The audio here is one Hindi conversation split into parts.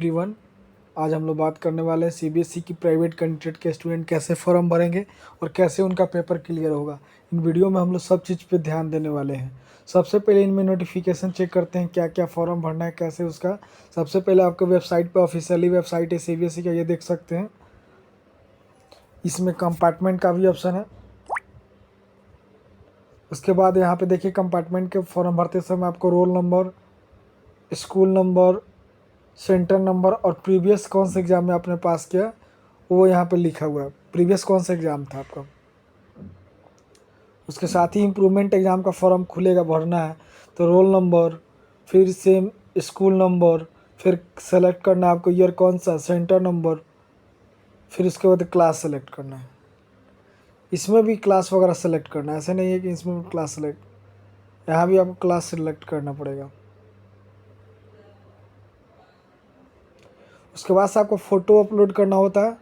एवरीवन, आज हम लोग बात करने वाले हैं सीबीएसई की प्राइवेट कैंडिडेट के स्टूडेंट कैसे फॉर्म भरेंगे और कैसे उनका पेपर क्लियर होगा। इन वीडियो में हम लोग सब चीज़ पे ध्यान देने वाले हैं। सबसे पहले इनमें नोटिफिकेशन चेक करते हैं क्या क्या फॉर्म भरना है, कैसे उसका। सबसे पहले आपको वेबसाइट पे ऑफिशियली वेबसाइट है सीबीएसई का, ये देख सकते हैं। इसमें कंपार्टमेंट का भी ऑप्शन है। उसके बाद यहाँ पे देखिए कंपार्टमेंट के फॉर्म भरते समय आपको roll number, school number, centre number और प्रीवियस कौन से एग्ज़ाम में आपने पास किया वो यहाँ पे लिखा हुआ है। प्रीवियस कौन सा एग्ज़ाम था आपका। उसके साथ ही इम्प्रूवमेंट एग्ज़ाम का फॉर्म खुलेगा, भरना है तो रोल नंबर, फिर सेम स्कूल नंबर, फिर सेलेक्ट करना है आपको ईयर कौन सा, सेंटर नंबर, फिर उसके बाद क्लास सेलेक्ट करना है। इसमें भी क्लास वगैरह सेलेक्ट करना है, ऐसे नहीं है कि इसमें भी क्लास सेलेक्ट, यहाँ भी आपको क्लास सेलेक्ट करना पड़ेगा। उसके बाद से आपको फ़ोटो अपलोड करना होता है,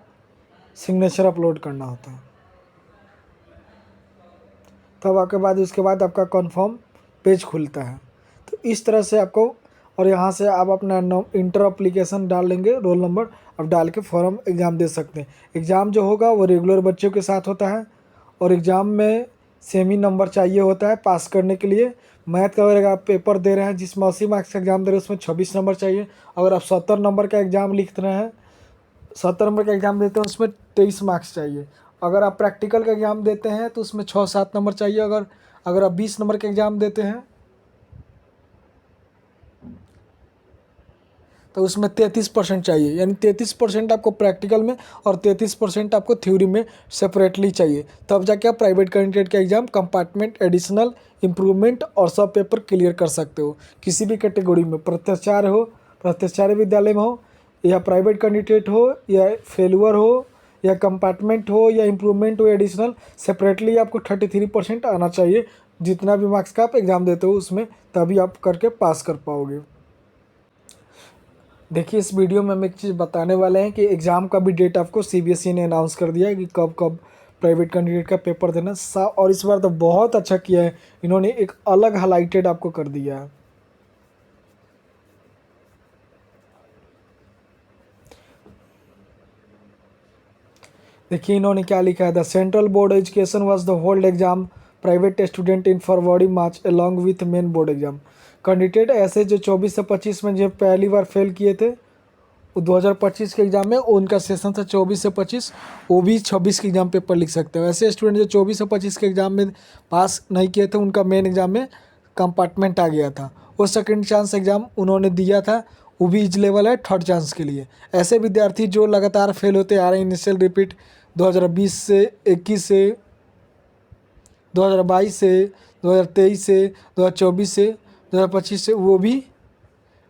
सिग्नेचर अपलोड करना होता है। तब आपके बाद उसके बाद आपका कन्फर्म पेज खुलता है। तो इस तरह से आपको, और यहाँ से आप अपना इंटर एप्लीकेशन डाल लेंगे, रोल नंबर अब डाल के फॉर्म एग्ज़ाम दे सकते हैं। एग्ज़ाम जो होगा वो रेगुलर बच्चों के साथ होता है और एग्ज़ाम में सेमी नंबर चाहिए होता है पास करने के लिए। मैथ का अगर आप पेपर दे रहे हैं जिसमें 80 मार्क्स का एग्ज़ाम दे रहे हैं उसमें 26 नंबर चाहिए। अगर आप 70 नंबर का एग्ज़ाम लिख रहे हैं, 70 नंबर का एग्ज़ाम देते हैं उसमें 23 मार्क्स चाहिए। अगर आप प्रैक्टिकल का एग्ज़ाम देते हैं तो उसमें 6-7 नंबर चाहिए। अगर आप 20 नंबर का एग्ज़ाम देते हैं तो उसमें 33% चाहिए, यानी 33% आपको प्रैक्टिकल में और 33% आपको थ्योरी में सेपरेटली चाहिए। तब जाके आप प्राइवेट कैंडिडेट का एग्ज़ाम कंपार्टमेंट, एडिशनल, इम्प्रूवमेंट और सब पेपर क्लियर कर सकते हो। किसी भी कैटेगरी में, प्रत्याचार्य हो, प्रत्याचार्य विद्यालय में हो, या प्राइवेट कैंडिडेट हो, या फेलुअर हो, या कंपार्टमेंट हो, या इम्प्रूवमेंट हो, एडिशनल, सेपरेटली आपको 33% आना चाहिए। जितना भी मार्क्स का आप एग्ज़ाम देते हो उसमें, तभी आप करके पास कर पाओगे। देखिए इस वीडियो में हम एक चीज़ बताने वाले हैं कि एग्ज़ाम का भी डेट आपको सीबीएसई ने अनाउंस कर दिया है कि कब कब प्राइवेट कैंडिडेट का पेपर देना। और इस बार तो बहुत अच्छा किया है, इन्होंने एक अलग हाईलाइटेड आपको कर दिया है। देखिए इन्होंने क्या लिखा है, the central board education was the hold exam private student in February March along with main board exam. Candidate ऐसे जो 24 से 25 में जो पहली बार फेल किए थे 2025 के एग्ज़ाम में, उनका सेशन था 24 से 25, वो भी 26 के एग्ज़ाम पेपर लिख सकते हैं। वैसे स्टूडेंट जो 24 से 25 के एग्ज़ाम में पास नहीं किए थे उनका मेन एग्ज़ाम में कंपार्टमेंट आ गया था, वो सेकंड चांस एग्ज़ाम उन्होंने दिया था, वो भी इज लेवल है थर्ड चांस के लिए। ऐसे विद्यार्थी जो लगातार फेल होते आ रहे हैं, इनिशियल रिपीट 2020 से, 21 से, 2022 से, 2023 से, 2024 से, 2025 से, वो भी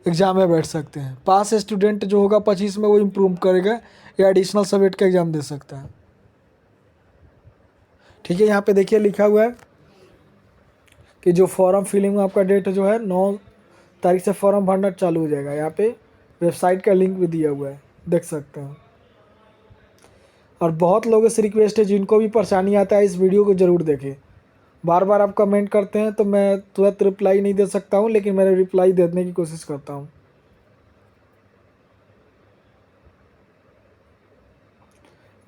एग्ज़ाम में बैठ सकते हैं। पास स्टूडेंट जो होगा 25 में वो इम्प्रूव करेगा या एडिशनल सब्जेक्ट का एग्ज़ाम दे सकता है। ठीक है, यहाँ पे देखिए लिखा हुआ है कि जो फॉर्म फिलिंग में आपका डेट जो है 9 तारीख से फॉर्म भरना चालू हो जाएगा। यहाँ पे वेबसाइट का लिंक भी दिया हुआ है, देख सकते हैं। और बहुत लोगों से रिक्वेस्ट है जिनको भी परेशानी आता है इस वीडियो को ज़रूर देखें। बार बार आप कमेंट करते हैं तो मैं तुरंत रिप्लाई नहीं दे सकता हूँ, लेकिन मैं रिप्लाई देने की कोशिश करता हूँ।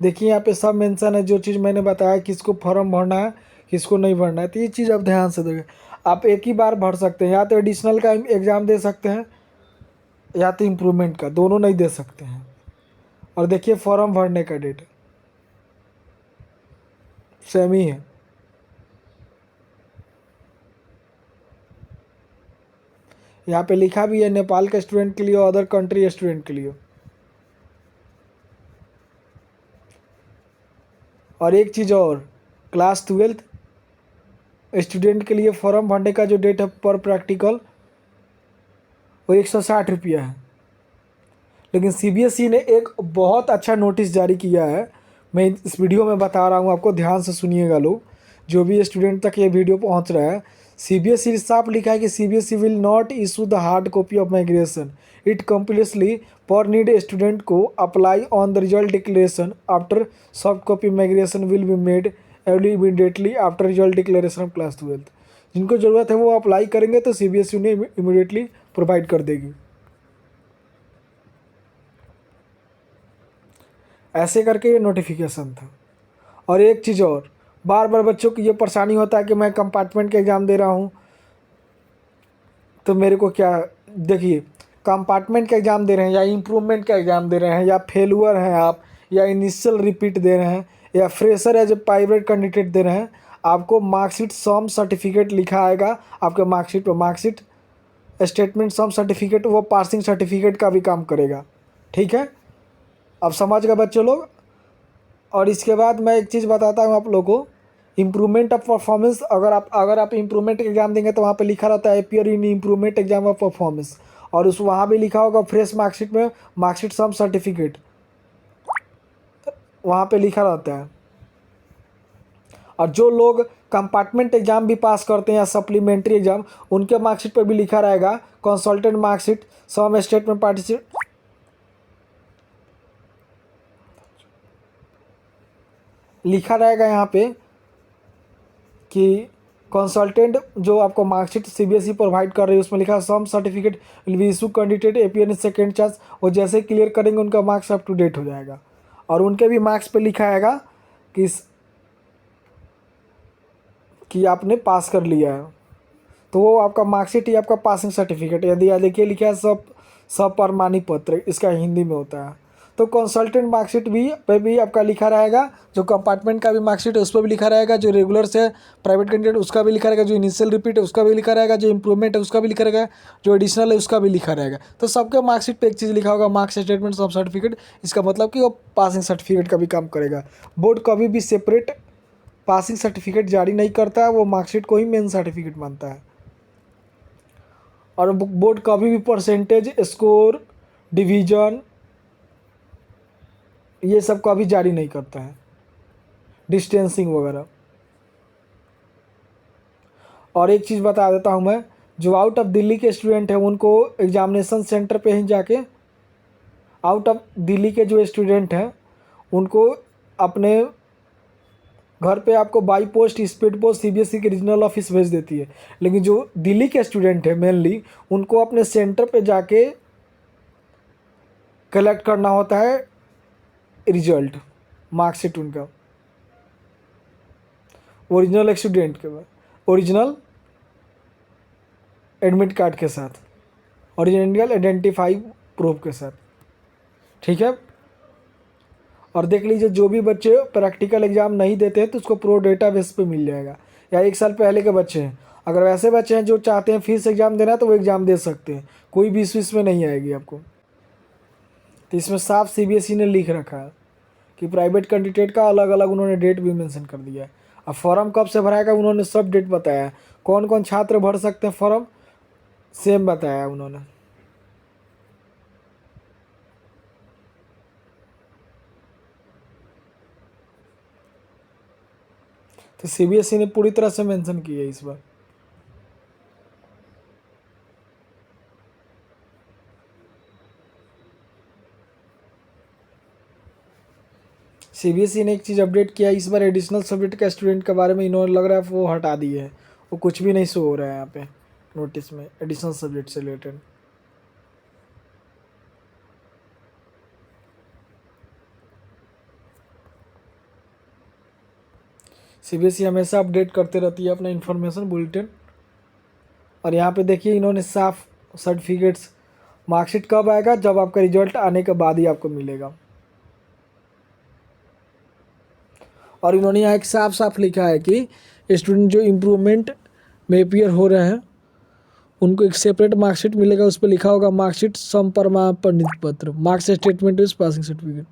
देखिए यहाँ पे सब मेंशन है, जो चीज़ मैंने बताया किसको फॉर्म भरना है किसको नहीं भरना है, तो ये चीज़ आप ध्यान से देखें। आप एक ही बार भर सकते हैं, या तो एडिशनल का एग्ज़ाम दे सकते हैं या तो इम्प्रूवमेंट का, दोनों नहीं दे सकते हैं। और देखिए फॉर्म भरने का डेट सेम ही है। यहाँ पे लिखा भी है नेपाल के स्टूडेंट के लिए और अदर कंट्री स्टूडेंट के लिए। और एक चीज़ और, क्लास 12 स्टूडेंट के लिए फॉर्म भरने का जो डेट है पर प्रैक्टिकल वो 160 रुपया है। लेकिन सीबीएसई ने एक बहुत अच्छा नोटिस जारी किया है, मैं इस वीडियो में बता रहा हूँ आपको, ध्यान से सुनिएगा लोग, जो भी स्टूडेंट तक ये वीडियो पहुँच रहा है। सीबीएसई साफ लिखा है कि CBSE will not issue the hard copy of migration, it completely पर नीड स्टूडेंट को apply on the result declaration after soft copy migration will be made immediately after result declaration of class 12। जिनको ज़रूरत है वो अप्लाई करेंगे तो सीबीएसई उन्हें इमीडिएटली प्रोवाइड कर देगी। ऐसे करके ये नोटिफिकेशन था। और एक चीज़ और, बार बार बच्चों को ये परेशानी होता है कि मैं कंपार्टमेंट का एग्ज़ाम दे रहा हूँ तो मेरे को क्या, देखिए कंपार्टमेंट का एग्ज़ाम दे रहे हैं या इम्प्रूवमेंट का एग्ज़ाम दे रहे हैं या फेलुअर हैं आप या इनिशियल रिपीट दे रहे हैं या fresher as a private candidate दे रहे हैं, आपको मार्कशीट सम सर्टिफिकेट लिखा आएगा आपके मार्कशीट पर। मार्कशीट स्टेटमेंट सम सर्टिफिकेट वो पासिंग सर्टिफिकेट का भी काम करेगा। ठीक है, अब समझ गए बच्चों लोग। और इसके बाद मैं एक चीज़ बताता हूँ आप लोगों को, इम्प्रूवमेंट ऑफ परफॉर्मेंस। अगर आप इम्प्रूवमेंट एग्जाम देंगे तो वहाँ पे लिखा रहता है appear in improvement exam of performance, और उस वहाँ भी लिखा होगा फ्रेश मार्कशीट में मार्कशीट सम सर्टिफिकेट वहाँ पे लिखा रहता है। और जो लोग कंपार्टमेंट एग्जाम भी पास करते हैं या सप्लीमेंट्री एग्जाम, उनके मार्कशीट पर भी लिखा रहेगा कंसल्टेंट मार्कशीट सम स्टेट में पार्टिसिपेट, लिखा रहेगा यहाँ पे कि कंसल्टेंट जो आपको मार्कशीट सीबीएसई प्रोवाइड कर रही है उसमें लिखा है some certificate will be issue candidate upon second chance. वो जैसे क्लियर करेंगे उनका मार्क्स अप टू डेट हो जाएगा और उनके भी मार्क्स पे लिखा आएगा कि आपने पास कर लिया है, तो वो आपका मार्कशीट ही आपका पासिंग सर्टिफिकेट। यदि देखिए लिखा है सब सप्रमाणी पत्र, इसका हिंदी में होता है। तो कंसल्टेंट मार्कशीट भी पे भी आपका लिखा रहेगा, जो कंपार्टमेंट का भी मार्कशीट है उस पर भी लिखा रहेगा, जो रेगुलर से प्राइवेट कैंडिडेट उसका भी लिखा रहेगा, जो इनिशियल रिपीट है उसका भी लिखा रहेगा, जो इंप्रूवमेंट है उसका भी लिखा रहेगा, जो एडिशनल है उसका भी लिखा रहेगा। तो सबके मार्कशीट पे एक चीज़ लिखा होगा मार्क्स स्टेटमेंट सब सर्टिफिकेट। इसका मतलब कि वो पासिंग सर्टिफिकेट का भी काम करेगा। बोर्ड कभी भी सेपरेट पासिंग सर्टिफिकेट जारी नहीं करता है, वो मार्कशीट को ही मेन सर्टिफिकेट मानता है। और बोर्ड कभी भी परसेंटेज स्कोर डिवीजन ये सब कभी जारी नहीं करता है, डिस्टेंसिंग वगैरह। और एक चीज़ बता देता हूँ मैं, जो आउट ऑफ दिल्ली के स्टूडेंट हैं उनको एग्जामिनेशन सेंटर पे ही जाके, आउट ऑफ दिल्ली के जो स्टूडेंट हैं उनको अपने घर पे आपको by post speed post CBSE के रीजनल ऑफिस भेज देती है। लेकिन जो दिल्ली के स्टूडेंट हैं मेनली उनको अपने सेंटर पे जाके कलेक्ट करना होता है रिजल्ट, मार्कशीट उनका ओरिजिनल स्टूडेंट के बाद, ओरिजिनल एडमिट कार्ड के साथ, ओरिजिनल आइडेंटिफाई प्रूफ के साथ। ठीक है, और देख लीजिए जो भी बच्चे प्रैक्टिकल एग्ज़ाम नहीं देते हैं तो उसको प्रो डेटाबेस पे मिल जाएगा, या 1 साल पहले के बच्चे हैं, अगर वैसे बच्चे हैं जो चाहते हैं फीस एग्ज़ाम देना तो वो एग्ज़ाम दे सकते हैं, कोई भी फीस में नहीं आएगी आपको। तो इसमें साफ सीबीएसई ने लिख रखा है कि प्राइवेट कैंडिडेट का अलग अलग उन्होंने डेट भी मेंशन कर दिया है। अब फॉर्म कब से भराएगा उन्होंने सब डेट बताया है, कौन कौन छात्र भर सकते हैं फॉर्म सेम बताया उन्होंने। तो सीबीएसई ने पूरी तरह से मेंशन की है इस बार। सीबीएसई ने एक चीज़ अपडेट किया इस बार, एडिशनल सब्जेक्ट का स्टूडेंट के बारे में इन्होंने लग रहा है वो हटा दिए है, वो कुछ भी नहीं शो हो रहा है यहाँ पे नोटिस में एडिशनल सब्जेक्ट से रिलेटेड। सीबीएसई हमेशा अपडेट करते रहती है अपना इन्फॉर्मेशन बुलेटिन। और यहाँ पे देखिए इन्होंने साफ सर्टिफिकेट्स, मार्कशीट कब आएगा, जब आपका रिजल्ट आने के बाद ही आपको मिलेगा। और इन्होंने यहाँ एक साफ साफ लिखा है कि स्टूडेंट जो इम्प्रूवमेंट में अपीयर हो रहे हैं उनको एक सेपरेट मार्कशीट मिलेगा, उस पर लिखा होगा मार्कशीट सम प्रमाणित पत्र, marks statement is passing certificate,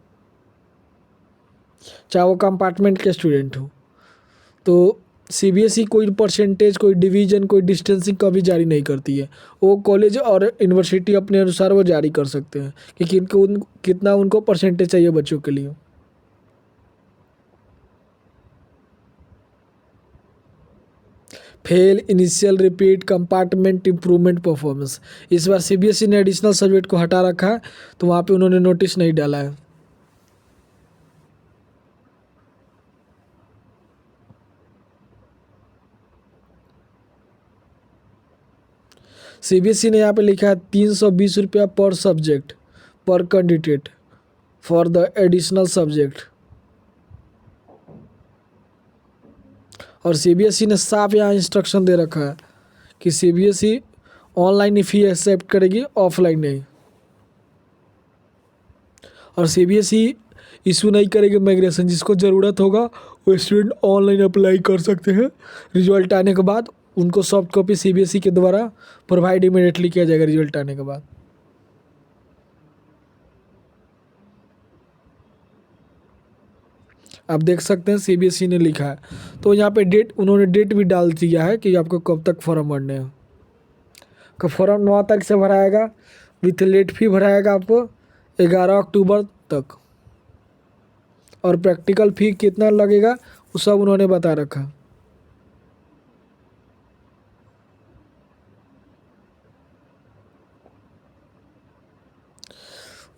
चाहे वो कंपार्टमेंट के स्टूडेंट हो। तो सीबीएसई कोई परसेंटेज कोई डिवीज़न कोई डिस्टेंसिंग कभी जारी नहीं करती है, वो कॉलेज और यूनिवर्सिटी अपने अनुसार वो जारी कर सकते हैं कि कितना उनको परसेंटेज चाहिए बच्चों के लिए। Fail initial repeat compartment improvement performance, इस बार सीबीएसई ने एडिशनल सब्जेक्ट को हटा रखा है तो वहाँ पे उन्होंने नोटिस नहीं डाला है। सीबीएसई ने यहाँ पे लिखा है 320 रुपया पर सब्जेक्ट पर candidate, for the additional subject. और सीबीएसई ने साफ यहाँ इंस्ट्रक्शन दे रखा है कि सीबीएसई ऑनलाइन ही फी एक्सेप्ट करेगी, ऑफलाइन नहीं। और सीबीएसई इशू नहीं करेगी माइग्रेशन। जिसको ज़रूरत होगा वो स्टूडेंट ऑनलाइन अप्लाई कर सकते हैं। रिजल्ट आने के बाद उनको सॉफ्ट कॉपी सीबीएसई के द्वारा प्रोवाइड इमीडिएटली किया जाएगा रिजल्ट आने के बाद। आप देख सकते हैं सीबीएसई ने लिखा है। तो यहाँ पे डेट उन्होंने डेट भी डाल दिया है कि आपको कब तक फॉर्म भरने हैं। का फॉर्म 9 तारीख से भराएगा, विथ लेट फी भराएगा आपको 11 अक्टूबर तक। और प्रैक्टिकल फ़ी कितना लगेगा वो सब उन्होंने बता रखा।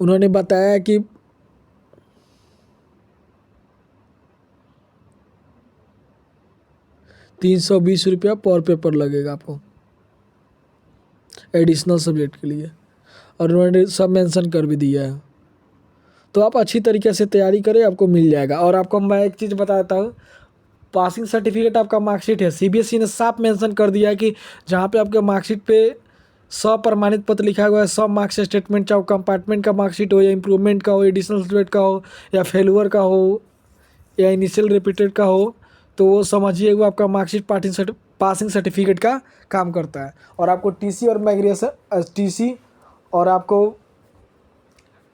उन्होंने बताया कि ₹320 पर पेपर लगेगा आपको एडिशनल सब्जेक्ट के लिए। और उन्होंने सब मेंशन कर भी दिया है। तो आप अच्छी तरीके से तैयारी करें, आपको मिल जाएगा। और आपको मैं एक चीज़ बताता हूँ, पासिंग सर्टिफिकेट आपका मार्कशीट है। सीबीएसई ने साफ मेंशन कर दिया है कि जहाँ पे आपके मार्कशीट पे प्रमाणित पत्र लिखा हुआ है, सब मार्क्स स्टेटमेंट, चाहे कंपार्टमेंट का मार्कशीट हो या इम्प्रूवमेंट का हो, एडिशनल सब्जेक्ट का हो या फेलुअर का हो या इनिशियल रिपीटेड का हो, तो वो समझिए वो आपका मार्कशीट पासिंग सर्टिफिकेट का काम करता है। और आपको टीसी और माइग्रेशन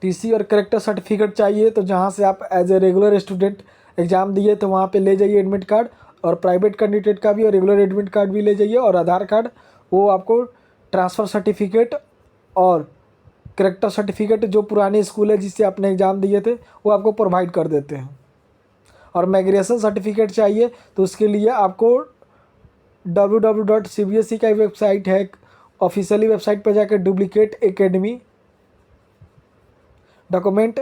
टीसी और करेक्टर सर्टिफिकेट चाहिए, तो जहाँ से आप as a regular student exam दिए तो वहाँ पे ले जाइए एडमिट कार्ड। और प्राइवेट कैंडिडेट का भी और रेगुलर एडमिट कार्ड भी ले जाइए, और आधार कार्ड। वो आपको ट्रांसफ़र सर्टिफिकेट और करेक्टर सर्टिफिकेट जो पुराने स्कूल है जिससे आपने एग्ज़ाम दिए थे वो आपको प्रोवाइड कर देते हैं। और माइग्रेशन सर्टिफिकेट चाहिए तो उसके लिए आपको www.cbse का वेबसाइट है, ऑफिशियली वेबसाइट पर जाकर डुप्लीकेट एकेडमी डॉक्यूमेंट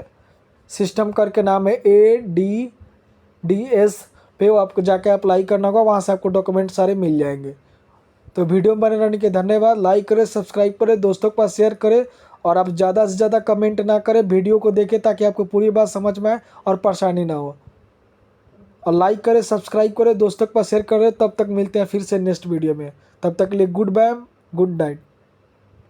सिस्टम करके नाम है ADDS पे, वो आपको जाके अप्लाई करना होगा। वहाँ से आपको डॉक्यूमेंट सारे मिल जाएंगे। तो वीडियो में बने रहने के धन्यवाद। लाइक करें, सब्सक्राइब करें, दोस्तों के पास शेयर करें। और आप ज़्यादा से ज़्यादा कमेंट ना करें, वीडियो को देखें ताकि आपको पूरी बात समझ में आए और परेशानी ना हो। और लाइक करें, सब्सक्राइब करें, दोस्तों के पास शेयर करें। तब तक मिलते हैं फिर से नेक्स्ट वीडियो में। तब तक के लिए गुड बाय, गुड नाइट।